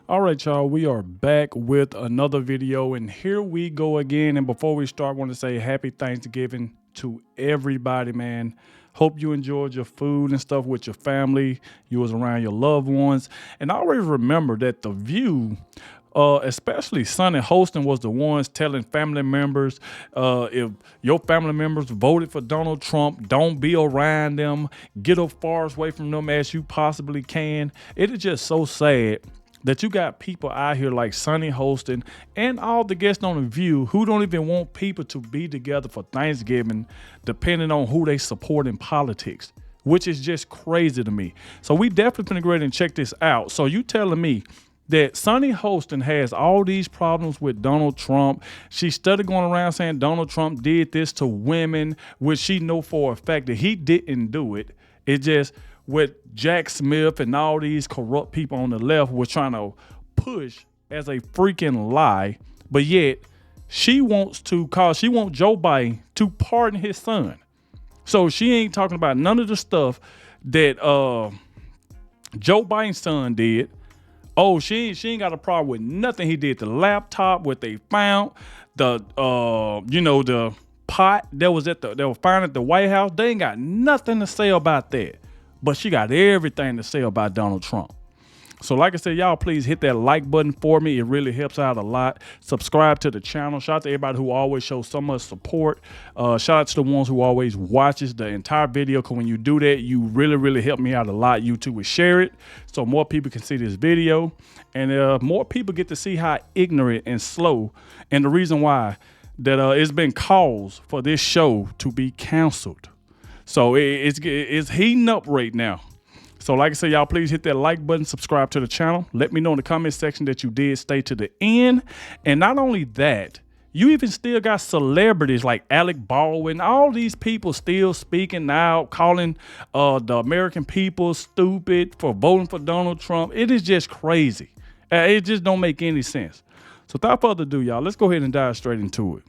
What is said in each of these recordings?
All right, y'all, we are back with another video, and here we go again. And before we start, I want to say happy Thanksgiving to everybody, man. Hope you enjoyed your food and stuff with your family. You was around your loved ones. And I always remember that The View, especially Sonny Hostin, was the ones telling family members, if your family members voted for Donald Trump, don't be around them. Get as far away from them as you possibly can. It is just so sad that you got people out here like Sonny Hostin and all the guests on The View who don't even want people to be together for Thanksgiving, depending on who they support in politics, which is just crazy to me. So we definitely gonna go ahead and check this out. So you telling me that Sonny Hostin has all these problems with Donald Trump. She started going around saying Donald Trump did this to women, which she know for a fact that he didn't do it. It just with Jack Smith and all these corrupt people on the left were trying to push as a freaking lie. But yet she wants Joe Biden to pardon his son. So she ain't talking about none of the stuff that Joe Biden's son did. Oh, she ain't got a problem with nothing he did. The laptop, what they found, the the pot that was they were found at the White House. They ain't got nothing to say about that. But she got everything to say about Donald Trump. So like I said, y'all please hit that like button for me. It really helps out a lot. Subscribe to the channel. Shout out to everybody who always shows so much support. Shout out to the ones who always watches the entire video, because when you do that, you really, really help me out a lot. YouTube will share it so more people can see this video. And more people get to see how ignorant and slow, and the reason why that it's been caused for this show to be canceled. So it's heating up right now. So like I said, y'all please hit that like button, subscribe to the channel. Let me know in the comment section that you did stay to the end. And not only that, you even still got celebrities like Alec Baldwin, all these people still speaking out, calling the American people stupid for voting for Donald Trump. It is just crazy. It just don't make any sense. So without further ado, y'all, let's go ahead and dive straight into it.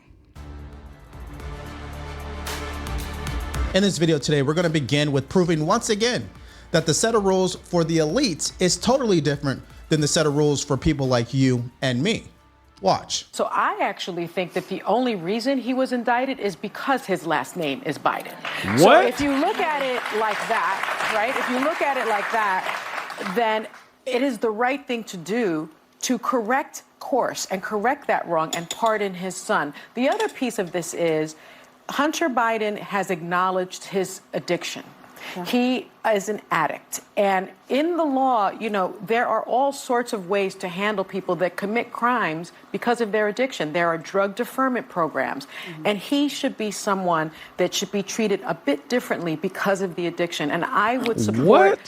In this video today, we're going to begin with proving once again that the set of rules for the elites is totally different than the set of rules for people like you and me. Watch. So I actually think that the only reason he was indicted is because his last name is Biden. What? So if you look at it like that, right? If you look at it like that, then it is the right thing to do to correct course and correct that wrong and pardon his son. The other piece of this is Hunter Biden has acknowledged his addiction. Yeah. He is an addict. And in the law, you know, there are all sorts of ways to handle people that commit crimes because of their addiction. There are drug deferment programs. Mm-hmm. And he should be someone that should be treated a bit differently because of the addiction. And I would support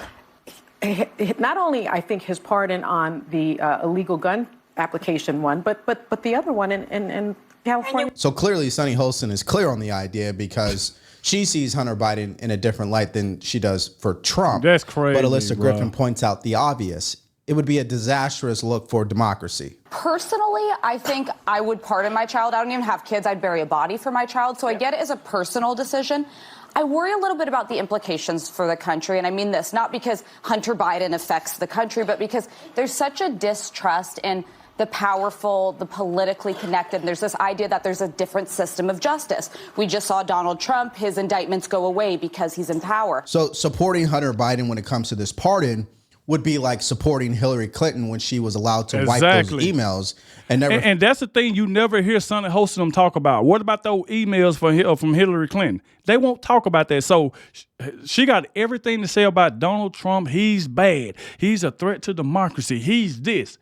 not only, I think, his pardon on the illegal gun application one, but the other one in California. So clearly Sonny Hostin is clear on the idea, because she sees Hunter Biden in a different light than she does for Trump. That's crazy. But Alyssa Griffin points out the obvious. It would be a disastrous look for democracy. Personally, I think I would pardon my child. I don't even have kids. I'd bury a body for my child. So I get it as a personal decision. I worry a little bit about the implications for the country. And I mean this not because Hunter Biden affects the country, but because there's such a distrust in the powerful, the politically connected. There's this idea that there's a different system of justice. We just saw Donald Trump, his indictments go away because he's in power. So supporting Hunter Biden when it comes to this pardon would be like supporting Hillary Clinton when she was allowed to wipe those emails and never. And that's the thing you never hear Sonny Hostin talk about. What about those emails from Hillary Clinton? They won't talk about that. So she got everything to say about Donald Trump. He's bad. He's a threat to democracy. He's this.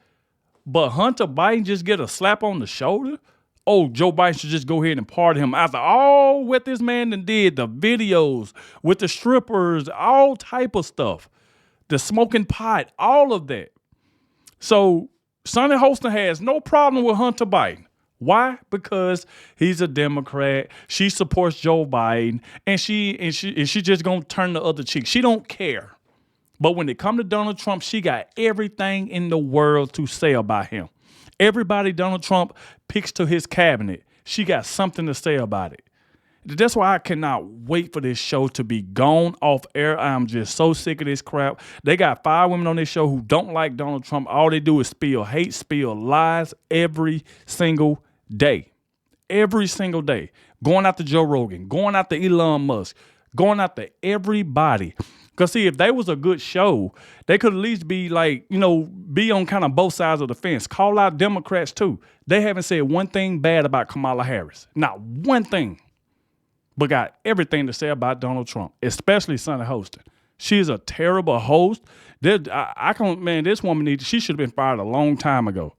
But Hunter Biden just get a slap on the shoulder? Oh, Joe Biden should just go ahead and pardon him after all what this man done did, the videos with the strippers, all type of stuff, the smoking pot, all of that. So Sonny Hostin has no problem with Hunter Biden. Why? Because he's a Democrat. She supports Joe Biden, and she just gonna turn the other cheek. She don't care. But when it comes to Donald Trump, she got everything in the world to say about him. Everybody Donald Trump picks to his cabinet, she got something to say about it. That's why I cannot wait for this show to be gone off air. I'm just so sick of this crap. They got 5 women on this show who don't like Donald Trump. All they do is spill hate, spill lies every single day. Every single day. Going after Joe Rogan, going after Elon Musk, going after everybody. Because, see, if they was a good show, they could at least be like, be on kind of both sides of the fence. Call out Democrats, too. They haven't said one thing bad about Kamala Harris. Not one thing. But got everything to say about Donald Trump, especially Sonny Hostin. She's a terrible host. This woman she should have been fired a long time ago.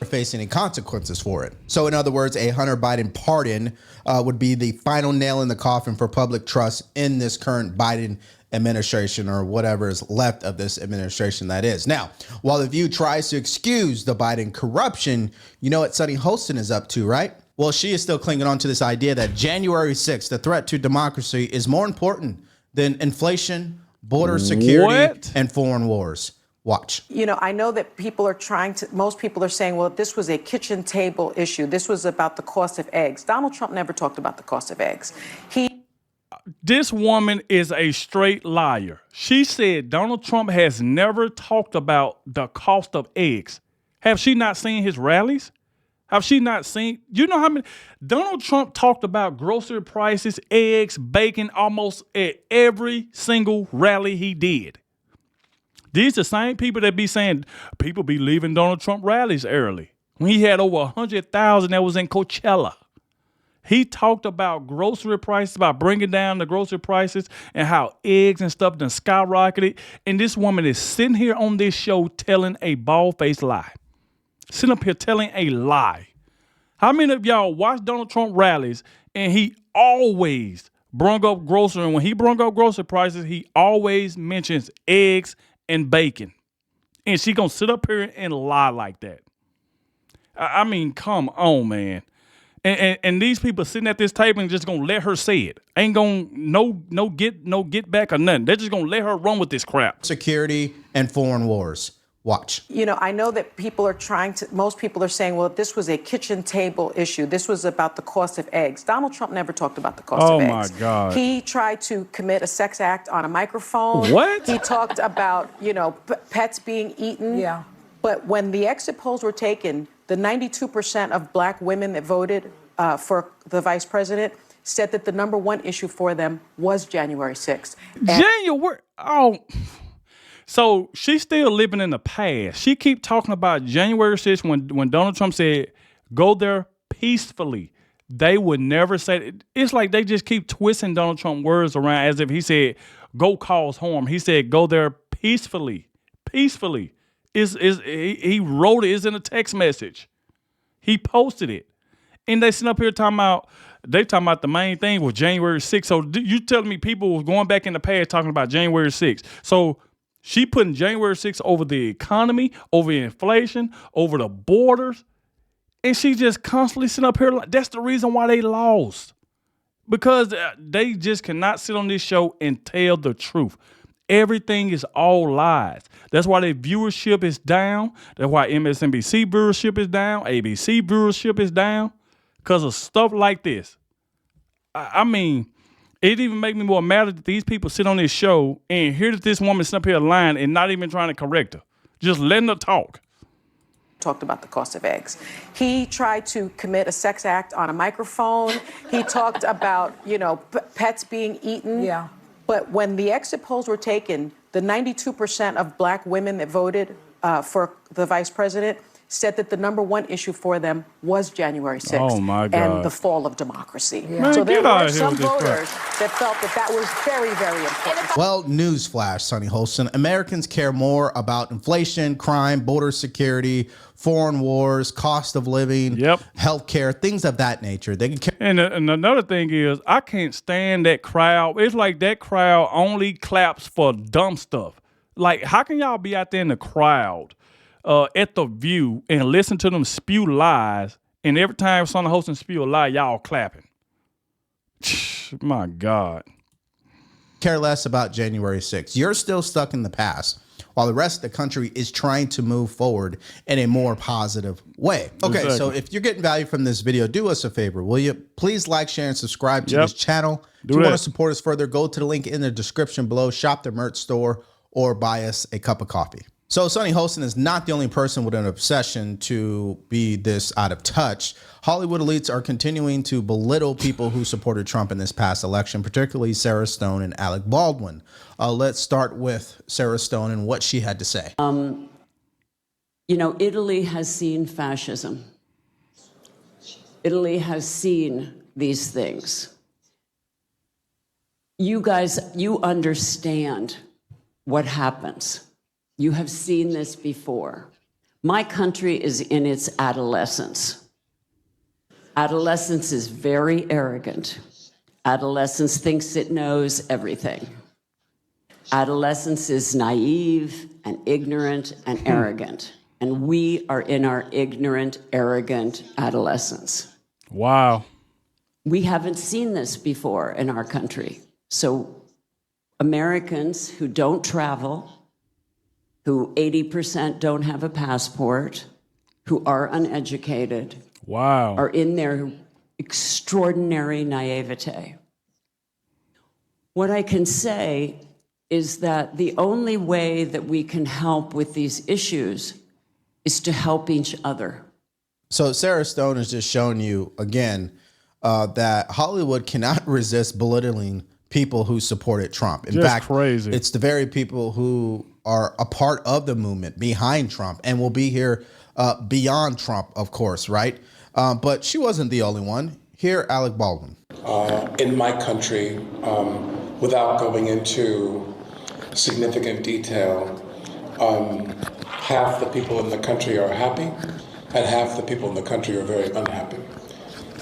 Face any consequences for it. So in other words, a Hunter Biden pardon would be the final nail in the coffin for public trust in this current Biden administration, or whatever is left of this administration, that is. Now, while the View tries to excuse the Biden corruption, you know what Sonny Hostin is up to, right? Well, she is still clinging on to this idea that January 6th, the threat to democracy, is more important than inflation, border security, and foreign wars. Watch. I know that most people are saying, well, this was a kitchen table issue. This was about the cost of eggs. Donald Trump never talked about the cost of eggs. This woman is a straight liar. She said Donald Trump has never talked about the cost of eggs. Have she not seen his rallies? Have she not seen, how many, Donald Trump talked about grocery prices, eggs, bacon, almost at every single rally he did. These are the same people that be saying people be leaving Donald Trump rallies early. When he had over 100,000 that was in Coachella. He talked about grocery prices, about bringing down the grocery prices and how eggs and stuff done skyrocketed. And this woman is sitting here on this show telling a bald-faced lie. Sitting up here telling a lie. How many of y'all watch Donald Trump rallies and he always brung up grocery, and when he brung up grocery prices, he always mentions eggs and bacon. And she gonna sit up here and lie like that. I mean, come on, man. And these people sitting at this table and just gonna let her say it. Ain't gonna no get back or nothing. They're just gonna let her run with this crap. Security and foreign wars. Watch. I know that most people are saying, well, this was a kitchen table issue. This was about the cost of eggs. Donald Trump never talked about the cost of eggs. Oh, my God. He tried to commit a sex act on a microphone. What? He talked about, pets being eaten. Yeah. But when the exit polls were taken, the 92% of black women that voted for the vice president said that the number one issue for them was January 6th. January? Oh... So she's still living in the past. She keep talking about January 6th when Donald Trump said, go there peacefully. They would never say it. It's like they just keep twisting Donald Trump words around as if he said, go cause harm. He said, go there peacefully. Peacefully. He wrote it. It's in a text message. He posted it. And they sit up here talking about the main thing was January 6th. So you telling me people was going back in the past talking about January 6th. So she putting January 6th over the economy, over inflation, over the borders. And she just constantly sitting up here. That's the reason why they lost. Because they just cannot sit on this show and tell the truth. Everything is all lies. That's why their viewership is down. That's why MSNBC viewership is down. ABC viewership is down. Because of stuff like this. I mean... It even make me more mad that these people sit on this show and hear that this woman sit up here lying and not even trying to correct her. Just letting her talk. Talked about the cost of eggs. He tried to commit a sex act on a microphone. He talked about, pets being eaten. Yeah. But when the exit polls were taken, the 92% of black women that voted for the vice president said that the number one issue for them was January 6th. Oh, my God. And the fall of democracy. Yeah. Man, so there were some voters that felt that was very, very important. Well, newsflash, Sonny Hostin. Americans care more about inflation, crime, border security, foreign wars, cost of living, healthcare, things of that nature. They can care. And another thing is, I can't stand that crowd. It's like that crowd only claps for dumb stuff. Like, how can y'all be out there in the crowd at the View and listen to them spew lies, and every time Sonny Hostin spew a lie, y'all clapping? My God. Care less about January 6th. You're still stuck in the past. while the rest of the country is trying to move forward in a more positive way. Okay, Exactly. so if you're getting value from this video, do us a favor, will you? Please like, share, and subscribe to this channel. If you want to support us further, go to the link in the description below, shop the merch store, or buy us a cup of coffee. So Sonny Hostin is not the only person with an obsession to be this out of touch. Hollywood elites are continuing to belittle people who supported Trump in this past election, particularly Sarah Stone and Alec Baldwin. Let's start with Sarah Stone and what she had to say. You know, Italy has seen fascism. Italy has seen these things. You guys, you understand what happens. You have seen this before. My country is in its adolescence. Adolescence is very arrogant. Adolescence thinks it knows everything. Adolescence is naive and ignorant and arrogant. And we are in our ignorant, arrogant adolescence. Wow. We haven't seen this before in our country. So Americans who don't travel, who 80% don't have a passport, who are uneducated, Wow. are in their extraordinary naivete. What I can say is that the only way that we can help with these issues is to help each other. So Sarah Stone has just shown you again that Hollywood cannot resist belittling people who supported Trump. In fact, crazy. It's the very people who are a part of the movement behind Trump and will be here beyond Trump, of course, right? But she wasn't the only one. Here, Alec Baldwin. In my country, without going into significant detail, half the people in the country are happy and half the people in the country are very unhappy.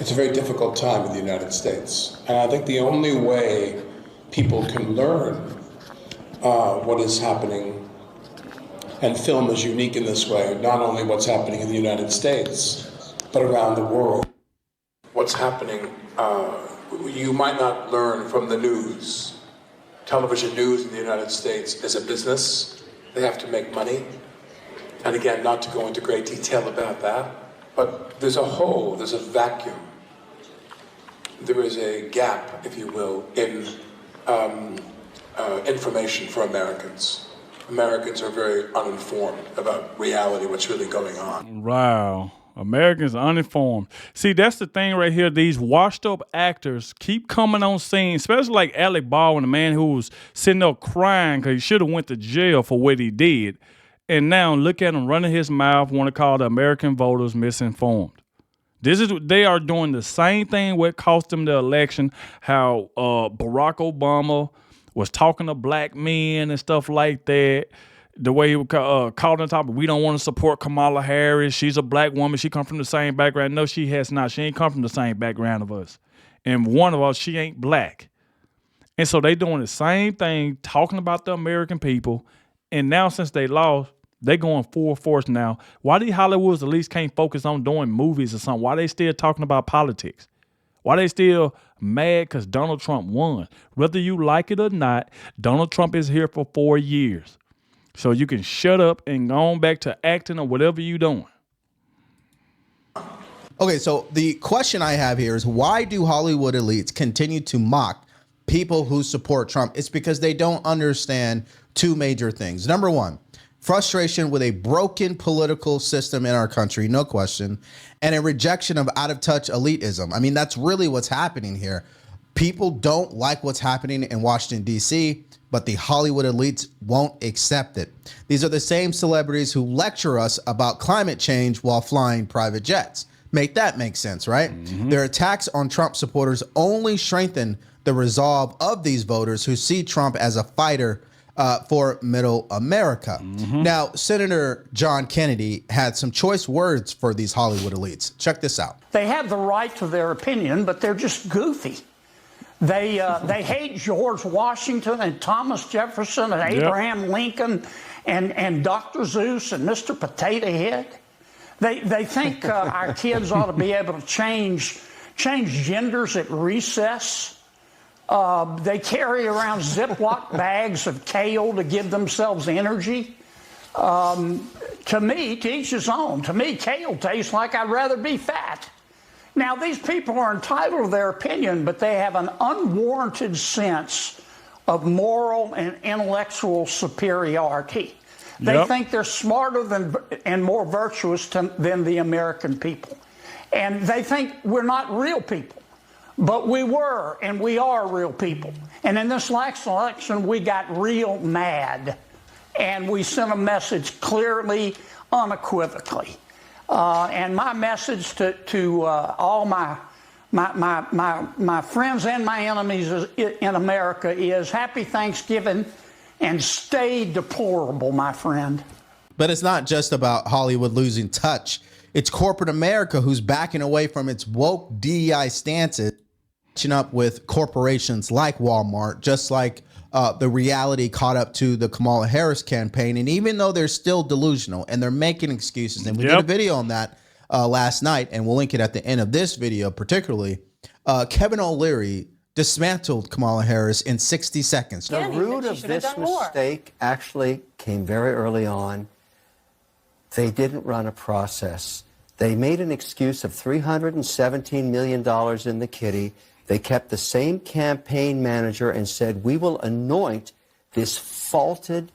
It's a very difficult time in the United States. And I think the only way people can learn what is happening, and film is unique in this way, not only what's happening in the United States, but around the world. What's happening, you might not learn from the news. Television news in the United States is a business. They have to make money. And again, not to go into great detail about that, but there's a hole, there's a vacuum. There is a gap, if you will, in information for Americans. Americans are very uninformed about reality, what's really going on. Wow. Americans are uninformed. See, that's the thing right here. These washed up actors keep coming on scene, especially like Alec Baldwin, the man who was sitting there crying because he should have went to jail for what he did. And now look at him running his mouth, want to call the American voters misinformed. This is they are doing the same thing what cost them the election, how Barack Obama was talking to black men and stuff like that. The way he would call on the topic, we don't want to support Kamala Harris. She's a black woman. She come from the same background. No, she has not. She ain't come from the same background of us. And one of us, she ain't black. And so they doing the same thing, talking about the American people. And now since they lost, they going full force now. Why these Hollywoods at least can't focus on doing movies or something? Why they still talking about politics? Why they still mad because Donald Trump won? Whether you like it or not, Donald Trump is here for 4 years. So you can shut up and go on back to acting or whatever you doing. Okay, so the question I have here is why do Hollywood elites continue to mock people who support Trump? It's because they don't understand two major things. Number one, frustration with a broken political system in our country, no question, and a rejection of out-of-touch elitism. I mean, that's really what's happening here. People don't like what's happening in Washington, D.C., but the Hollywood elites won't accept it. These are the same celebrities who lecture us about climate change while flying private jets. Make that make sense, right? Mm-hmm. Their attacks on Trump supporters only strengthen the resolve of these voters who see Trump as a fighter for middle America. Mm-hmm. Now, Senator John Kennedy had some choice words for these Hollywood elites. Check this out. They have the right to their opinion, but they're just goofy. They hate George Washington and Thomas Jefferson and Abraham Lincoln and Dr. Seuss and Mr. Potato Head. They think our kids ought to be able to change genders at recess. They carry around Ziploc bags of kale to give themselves energy. To me, to each his own. To me, kale tastes like I'd rather be fat. Now, these people are entitled to their opinion, but they have an unwarranted sense of moral and intellectual superiority. They think they're smarter than and more virtuous than the American people. And they think we're not real people. But we were, and we are real people. And in this last election, we got real mad. And we sent a message clearly, unequivocally. And my message to all my friends and my enemies in America is happy Thanksgiving and stay deplorable, my friend. But it's not just about Hollywood losing touch. It's corporate America who's backing away from its woke DEI stances, catching up with corporations like Walmart, just like the reality caught up to the Kamala Harris campaign. And even though they're still delusional and they're making excuses, and we did a video on that last night, and we'll link it at the end of this video particularly, Kevin O'Leary dismantled Kamala Harris in 60 seconds. The root of this mistake actually came very early on. They didn't run a process. They made an excuse of $317 million in the kitty. They kept the same campaign manager and said, we will anoint this faulted,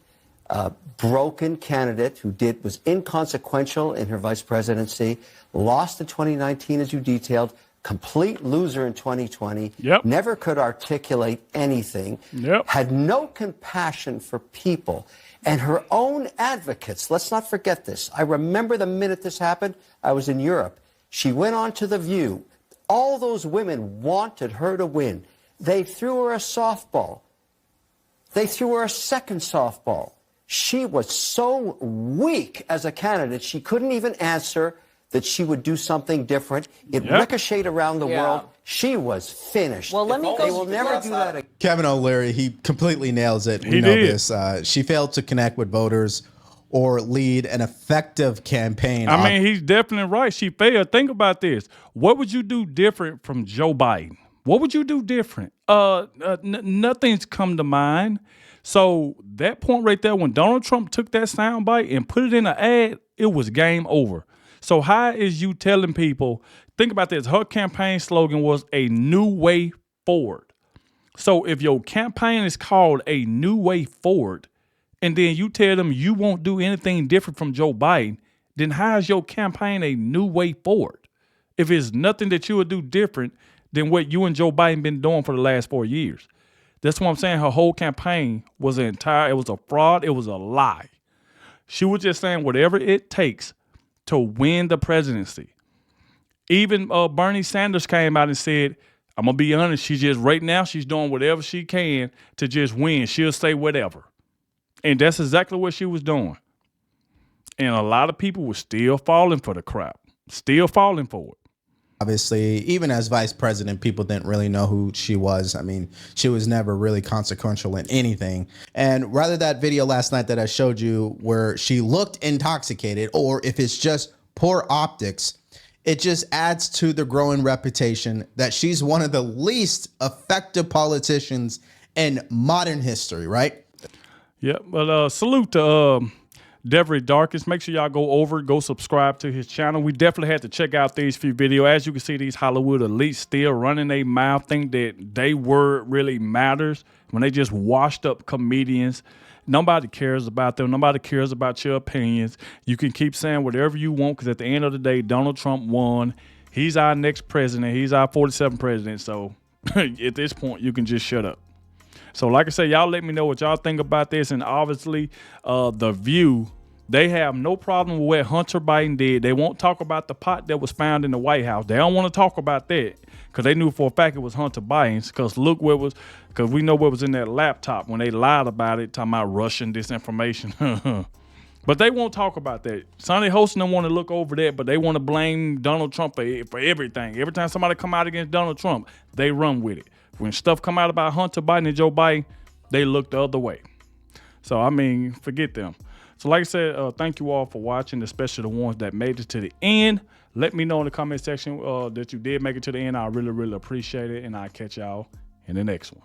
broken candidate who was inconsequential in her vice presidency, lost in 2019, as you detailed, complete loser in 2020, never could articulate anything, had no compassion for people. And her own advocates, let's not forget this. I remember the minute this happened, I was in Europe. She went on to The View. All those women wanted her to win. They threw her a softball. They threw her a second softball. She was so weak as a candidate, she couldn't even answer that she would do something different. It ricocheted around the world. She was finished. Well, let me go. They will never do that again. Kevin O'Leary, he completely nails it. He know did. This. She failed to connect with voters or lead an effective campaign. I mean, he's definitely right. She failed. Think about this. What would you do different from Joe Biden? What would you do different? Nothing's come to mind. So that point right there, when Donald Trump took that soundbite and put it in an ad, it was game over. So how is you telling people, think about this, her campaign slogan was a new way forward. So if your campaign is called a new way forward, and then you tell them you won't do anything different from Joe Biden, then how is your campaign a new way forward? If it's nothing that you would do different than what you and Joe Biden been doing for the last 4 years. That's what I'm saying. Her whole campaign was it was a fraud. It was a lie. She was just saying whatever it takes to win the presidency. Even Bernie Sanders came out and said, I'm going to be honest, right now, she's doing whatever she can to just win. She'll say whatever. And that's exactly what she was doing. And a lot of people were still falling for the crap, still falling for it. Obviously, even as vice president, people didn't really know who she was. I mean, she was never really consequential in anything. And rather that video last night that I showed you where she looked intoxicated, or if it's just poor optics, it just adds to the growing reputation that she's one of the least effective politicians in modern history, right? Yeah, but salute to Devery Darkest. Make sure y'all go subscribe to his channel. We definitely had to check out these few videos. As you can see, these Hollywood elites still running their mouth, think that they word really matters when they just washed up comedians. Nobody cares about them. Nobody cares about your opinions. You can keep saying whatever you want because at the end of the day, Donald Trump won. He's our next president. He's our 47th president. So at this point, you can just shut up. So like I said, y'all let me know what y'all think about this. And obviously, The View, they have no problem with what Hunter Biden did. They won't talk about the pot that was found in the White House. They don't want to talk about that because they knew for a fact it was Hunter Biden's. Because look what was, because we know what was in that laptop when they lied about it, talking about Russian disinformation. But they won't talk about that. Sonny Hostin don't want to look over that, but they want to blame Donald Trump for everything. Every time somebody come out against Donald Trump, they run with it. When stuff come out about Hunter Biden and Joe Biden, they look the other way. So, I mean, forget them. So, like I said, thank you all for watching, especially the ones that made it to the end. Let me know in the comment section that you did make it to the end. I really, really appreciate it, and I'll catch y'all in the next one.